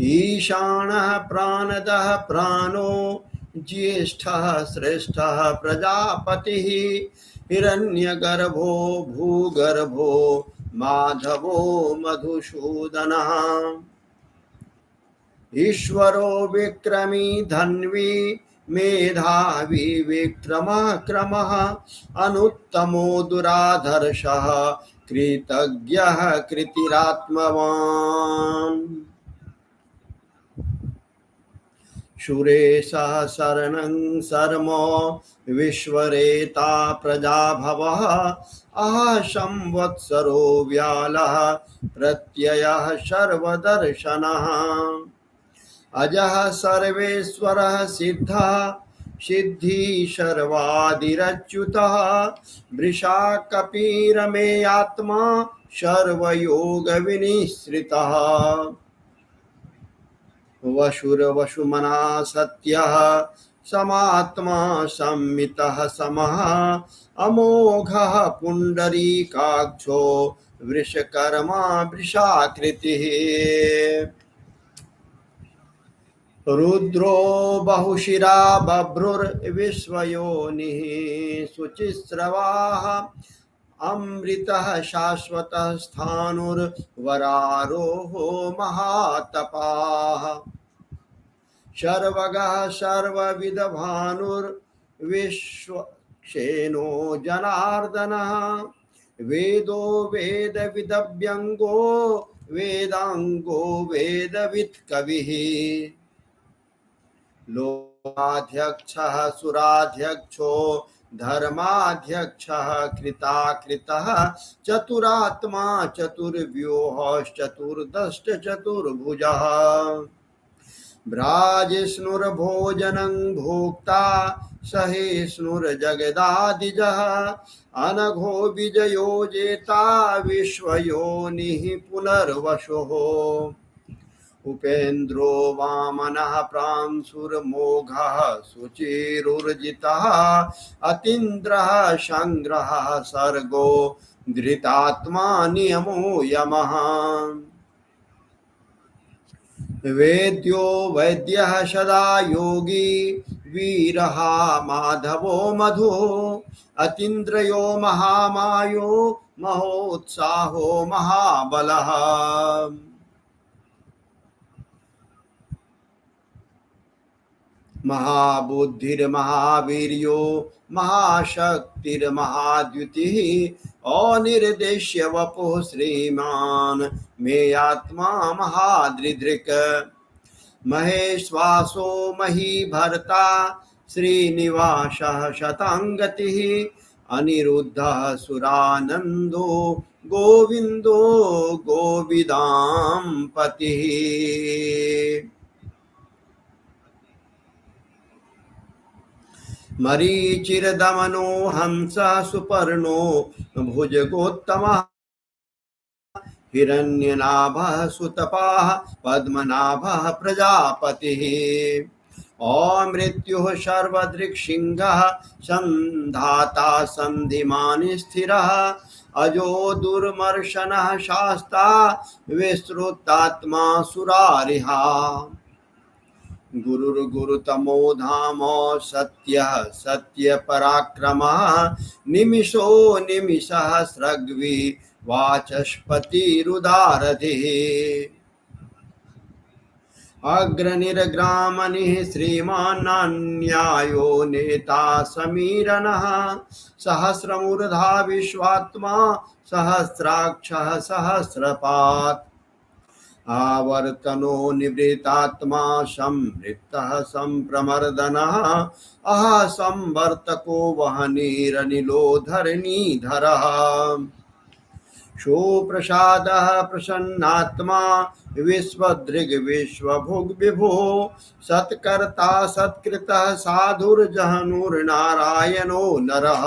ईशानः प्राणदः प्राणो ज्येष्ठः श्रेष्ठः प्रजापतिः हिरण्यगर्भो भूगर्भो माधवो मधुसूदनः ईश्वरो विक्रमी धन्वी मेधावी विक्रमः क्रमः अनुत्तमो दुराधर्षः कृतज्ञः कृतिरात्मवान् सुरेशः शरणं शर्म विश्वरेता प्रजाभवः अह संवत्सरो व्यालः प्रत्ययः सर्वदर्शनः अजः सर्वेश्वरः सिद्धः सिद्धि सर्वादिरच्युतः वृषा कपीरमेयात्मा सर्वयोगविनिश्रितः वशुरवशुमना सत्यः समात्मा संमितः समः अमोघः पुण्डरीकाक्षो वृषकर्मा वृषाकृतिः रुद्रो बहुशिरा बभ्रुर्विश्वयोनिः शुचिस्रवाः अमृतः शाश्वतः स्थाणुर्वरारोहो महातपाः सर्वगः सर्वविदभानुर्विश्वक्षेनो जनार्दनः वेदो वेदविदव्यङ्गो वेदाङ्गो वेदवित् कविः लोकाध्यक्षः सुराध्यक्षो धर्माध्यक्षः कृताकृतः चतुरात्मा चतुर्व्यूहश्चतुर्दष्टचतुर्भुजः भ्राजिष्णुर्भोजनं भोक्ता सहिष्णुर्जगदादिजः अनघो विजयो जेता विश्वयोनिः पुनर्वशुः उपेन्द्रो वामनः प्रांशुर्मोघः सुचिरुर्जितः अतीन्द्रः संग्रहः सर्गो धृतात्मा नियमो यमः वेद्यो वैद्यः सदा योगी वीरः माधवो मधुः अतीन्द्रयो महामायो महोत्साहो महाबलः महाबुद्धिर्महावीर्यो महाशक्तिर्महाद्युतिः अनिर्देश्य वपुः श्रीमान् मे आत्मा महादृदृक् महेश्वासो महीभर्ता श्रीनिवासः शताङ्गतिः अनिरुद्धः सुरानन्दो गोविन्दो गोविदां पतिः मरीचिर्दमनो हंसः सुपर्णो भुजगोत्तमः हिरण्यनाभः सुतपाः पद्मनाभः प्रजापतिः अमृत्युः सर्वदृक्सिंहः सन्धाता सन्धिमान् स्थिरः अजो दुर्मर्शनः शास्ता विश्रुतात्मा सुरारिहा गुरुर्गुरुतमो धाम सत्यः सत्यपराक्रमः निमिषो निमिषः स्रग्वी वाचस्पतिरुदारधिः अग्रनिर्ग्रामनिः श्रीमान्नान्यायो नेता समीरणः सहस्रमूर्धा विश्वात्मा सहस्राक्षः सहस्रपात् आवर्तनो निवृतात्मा संवृत्तः संप्रमर्दनः अह संवर्तको वहनीरनिलो धरणीधरः सुप्रसादः प्रसन्नात्मा विश्वदृग् विश्वभुग् विभुः सत्कर्ता सत्कृतः साधुर्जहनुर्नारायणो नरः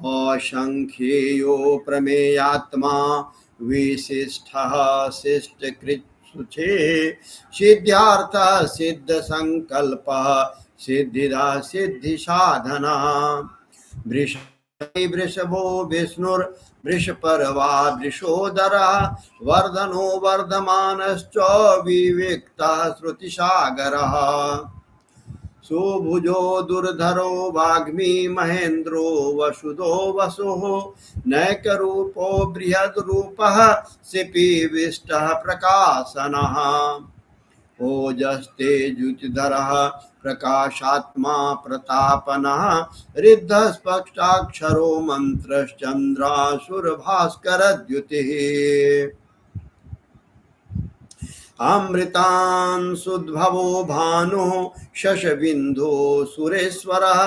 असंख्येयो प्रमेयात्मा विशिष्टः शिष्टकृत्सुचे सिद्ध्यार्थः सिद्धसंकल्पः सिद्धिदा सिद्धिसाधनः वृषभो विष्णुर्वृषपर्वा वृषोदरः वर्धनो वर्धमानश्च विविक्तः श्रुतिसागरः सुभुजो दुर्धरो वाग्मी महेन्द्रो वसुदो वसुः नैकरूपो बृहद्रूपः सिपीविष्टः प्रकाशनः ओजस्तेजुतिधरः प्रकाशात्मा प्रतापनः ऋद्धस्पष्टाक्षरो मन्त्रश्चन्द्रासुरभास्करद्युतिः अमृतांशुद्भवो भानुः शशबिन्दो सुरेश्वरः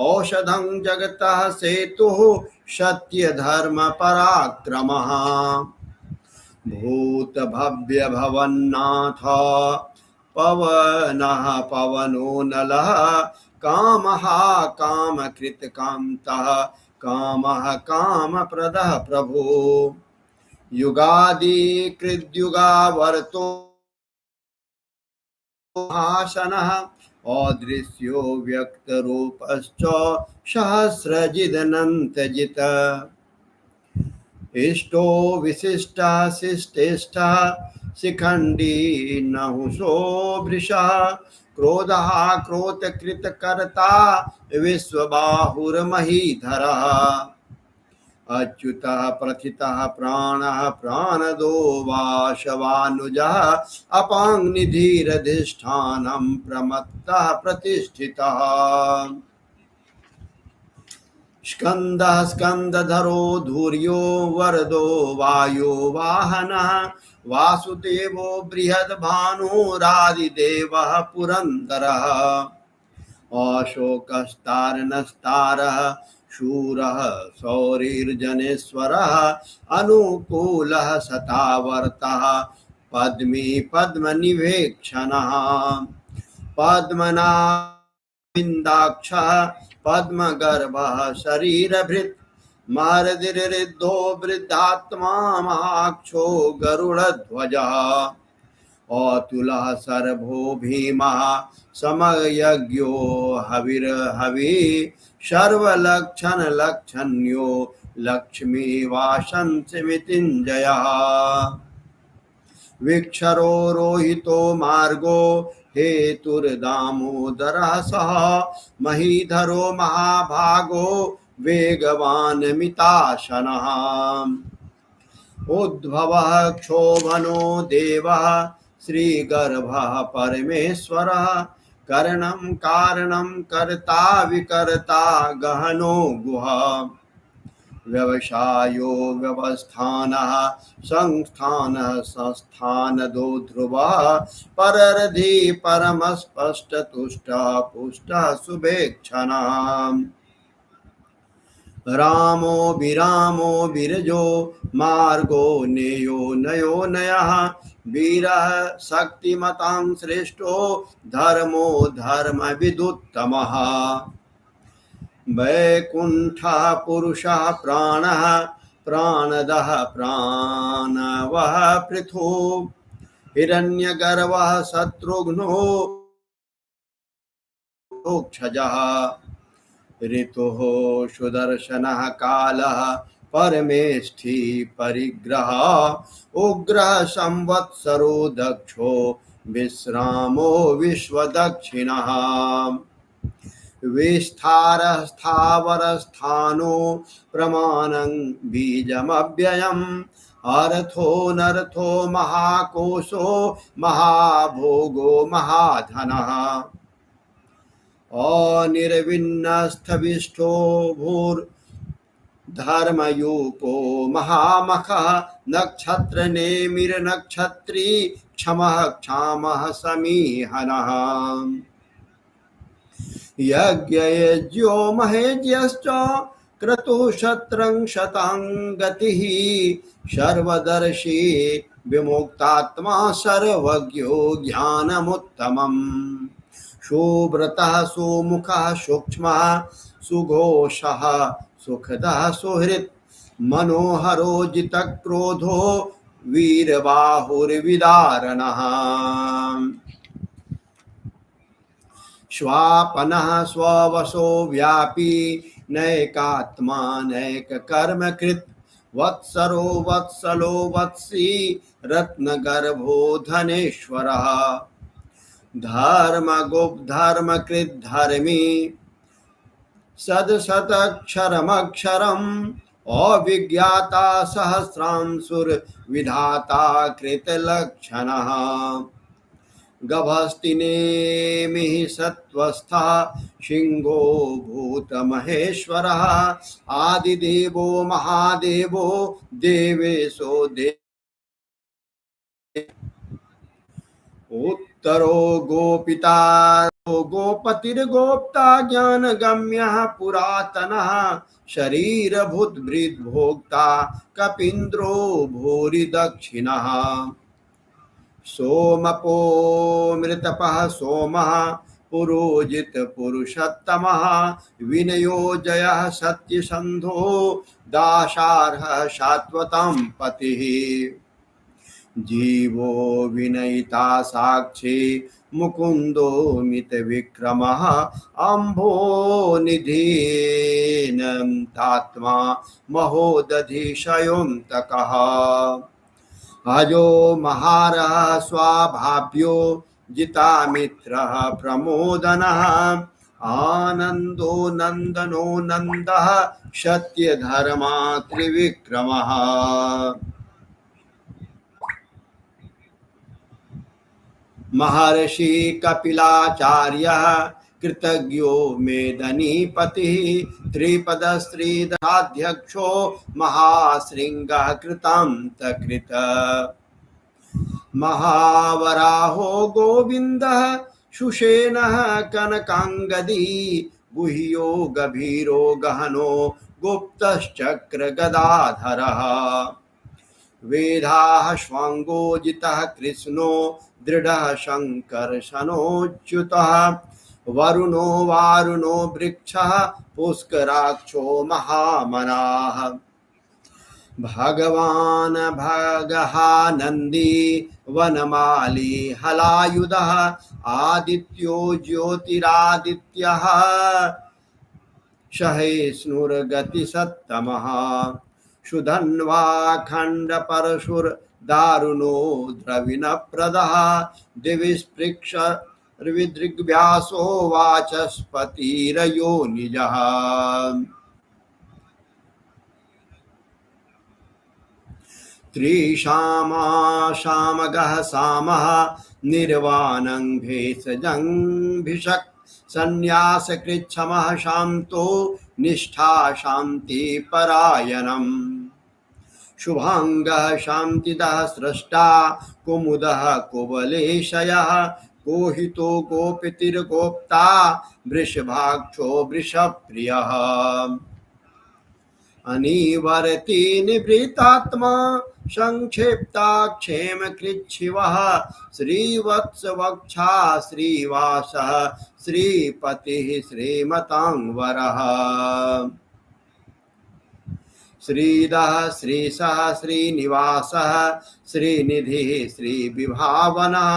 औषधं जगतः सेतुः सत्यधर्मपराक्रमः भूतभव्यभवन्नाथ पवनः पवनो नलः कामः कामकृतकान्तः कामः कामप्रदः प्रभो युगादिकृद्युगावर्तो भाषणः अदृश्यो व्यक्तरूपश्च सहस्रजिदनन्तजित् इष्टो विशिष्टः शिष्टेष्टः शिखण्डी नहुषो वृषः क्रोधः क्रोधकृतकर्ता विश्वबाहुर्महीधरः अच्युतः प्रथितः प्राणः प्राणदो वाशवानुजः अपाङ्निधिरधिष्ठानं प्रमत्तः प्रतिष्ठितः स्कन्दः स्कन्दधरो धूर्यो वरदो वायो वाहनः वासुदेवो बृहद्भानुरादिदेवः पुरन्दरः अशोकस्तारणस्तारः शूरः शौरिर्जनेश्वरः अनुकूलः शतावर्तः पद्मी पद्मनिवेक्षणः पद्मनाभिन्दाक्षः पद्मगर्भः शरीरभृत् महर्दिरिद्धो वृद्धात्मा महाक्षो गरुडध्वजः अतुलः सर्वो भीमः समयज्ञो हविर्हवि सर्वलक्षणलक्षण्यो लक्ष्मीवासंसमितिञ्जयः विक्षरो रोहितो मार्गो हेतुर्दामोदरः सः महीधरो महाभागो वेगवान् मिताशनः उद्भवः क्षोभनो देवः श्रीगर्भः परमेश्वरः करणं कारणं कर्ता विकर्ता गहनो गुहा व्यवसायो व्यवस्थानः संस्थानः संस्थानदो ध्रुवः पररधि परमस्पष्टतुष्टः पुष्टः शुभेक्षणः रामो विरामो विरजो मार्गो नेयो नयो नयः वीरः शक्तिमतां श्रेष्ठो धर्मो धर्मविदुत्तमः वैकुण्ठः पुरुषः प्राणः प्राणदः प्राणवः पृथु हिरण्यगर्भः शत्रुघ्नो क्षजः ऋतुः सुदर्शनः कालः परमेष्ठी परिग्रहः उग्रः संवत्सरो दक्षो विश्रामो विश्वदक्षिणः विस्तारः स्थावरस्थानो प्रमाणं बीजमव्ययम् अर्थो महाकोशो महाभोगो महाधनः अनिर्विन्नस्थविष्ठो भूर्धर्मयूपो महामखः नक्षत्रनेमिर्नक्षत्री क्षमः क्षामः समीहनः यज्ञयज्ञो महेज्यश्च क्रतुः शत्रं शतं गतिः सर्वदर्शी विमुक्तात्मा सर्वज्ञो ज्ञानमुत्तमम् सुव्रतः सुमुखः सूक्ष्मः सुघोषः सुखदः सुहृत् मनोहरो जितक्रोधो वीरबाहुर्विदारणः श्वापनः स्ववशो व्यापी नैकात्मा नैक कर्म कृत वत्सरो वत्सलो वत्सी रत्नगर्भो धनेश्वरः धर्मकृत धर्मी सदशतक्षरमक्षरम् अविज्ञाता सहस्रांशुर्विधाता कृतलक्षणः गभस्तिनेमिः सत्त्वस्थः सिंहो भूतमहेश्वरः आदिदेवो महादेवो देवेशो उत्तरो गोपिता गोपतिर्गोप्ता ज्ञानगम्यः पुरातनः शरीरभूतभृद्भोक्ता कपीन्द्रो भूरिदक्षिणः सोमपो मृतपः सोमः पुरोजित पुरुषोत्तमः विनयो जयः सत्यसन्धो दाशार्हः शाश्वतं पतिः जीवो विनयिता साक्षी मुकुंदो मित विक्रमः अम्भो निधीनतात्मा महोदधिशयोऽन्तकः अजो महारः स्वाभाव्यो जितामित्रः प्रमोदनः आनंदो नंदनो नंदः सत्यधर्मा त्रिविक्रमः महर्षि कपिलाचार्यः कृतज्ञो मेदनीपतिः त्रिपदश्रीधराध्यक्षो महाशृंगः कृतान्तकृत महावराहो गोविन्दः सुषेणः कनकांगदी गुह्यो गभीरो गहनो गुप्तश्चक्रगदाधरः वेदाः श्वांगोजितः कृष्णो दृढ़ः शंकर्षणोच्युतः वरुणो वारुणो वृक्षः पुष्कराक्षो महामनाः भगवान् भगहानन्दी वनमाली हलायुधः आदित्यो ज्योतिरादित्यः सहिष्णुर्गतिसत्तमः सुधन्वा खण्डपरशुर दारुणो द्रविणप्रदः दिविस्पृक्ष विदृग्व्यासो वाचस्पतिरयो निजः त्रिशामाशामगः सामः निर्वाणं भेषजंभिषक् संन्यासकृच्छमः शान्तो निष्ठा शान्ति परायणम् शुभांगः शान्तिदः स्रष्टा कुमुदः कुवलेशयः गोहितो गोपतिर्गोप्ता वृषभाक्षो वृषप्रियः अनिवर्ति निवृतात्मा संक्षेप्ता क्षेमकृच्छिवः श्रीवत्सवक्षा श्रीवासः श्रीपतिः श्रीमतांवरः श्रीदः श्रीशः श्रीनिवासः श्रीनिधिः श्रीविभावनः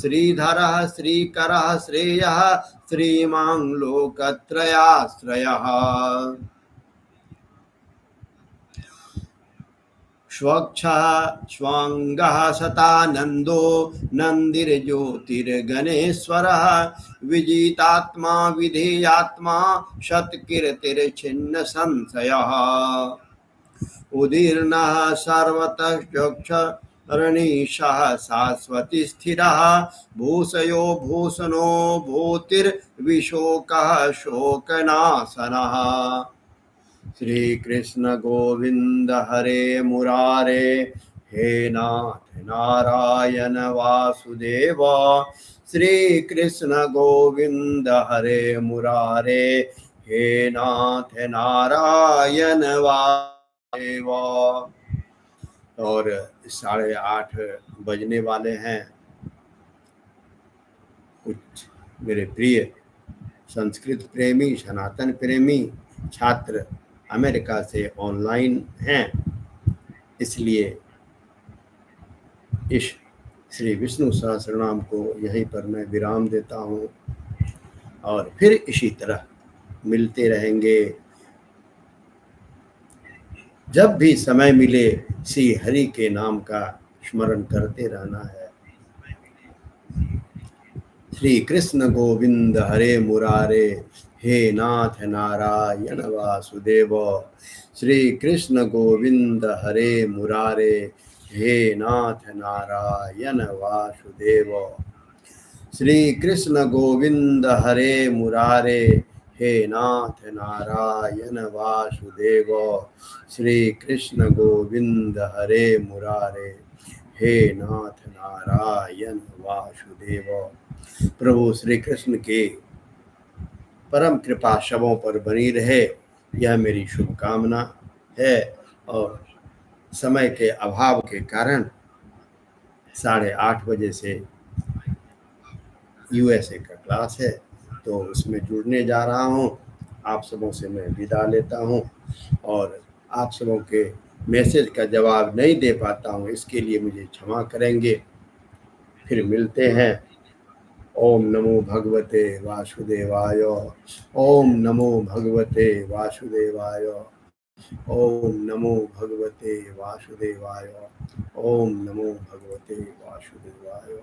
श्रीधरः श्रीकरः श्रेयः श्रीमान् लोकत्रयाश्रयः स्वच्छः स्वांगः सतानंदो नंदिर्ज्योतिर्गणेश्वरः विजितात्मा विधेयात्मा शतकीर्तिर्छिन्न संशयः उदीर्णः सर्वतश्चक्षरणीशः शाश्वती स्थिरः भूषयो भूषणो भूतिर्विशोकः शोकनाशनः श्री कृष्ण गोविंद हरे मुरारे हे नाथ नारायण वासुदेव श्री कृष्ण गोविंद हरे मुरारे हे नाथ नारायण वासुदेव। और 8:30 बजने वाले हैं। कुछ मेरे प्रिय संस्कृत प्रेमी सनातन प्रेमी छात्र अमेरिका से ऑनलाइन हैं, इसलिए इस श्री विष्णु सहस्रनाम को यहीं पर मैं विराम देता हूँ और फिर इसी तरह मिलते रहेंगे जब भी समय मिले श्री हरि के नाम का स्मरण करते रहना है। श्री कृष्ण गोविंद हरे मुरारे, हे नाथ नारायण वासुदेव। श्री कृष्ण गोविंद हरे मुरारे, हे नाथ नारायण वासुदेव। श्री कृष्ण गोविंद हरे मुरारे, हे नाथ नारायण वासुदेव। श्री कृष्ण गोविंद हरे मुरारे, हे नाथ नारायण वासुदेव। प्रभु श्री कृष्ण के परम कृपा शवों पर बनी रहे, यह मेरी शुभकामना है। और समय के अभाव के कारण 8:30 बजे से यूएसए का क्लास है, तो उसमें जुड़ने जा रहा हूँ। आप सबों से मैं विदा लेता हूँ और आप सबों के मैसेज का जवाब नहीं दे पाता हूँ, इसके लिए मुझे क्षमा करेंगे। फिर मिलते हैं। ओम नमो भगवते वासुदेवाय। ओम नमो भगवते वासुदेवाय। ओम नमो भगवते वासुदेवाय। ओम नमो भगवते वासुदेवाय।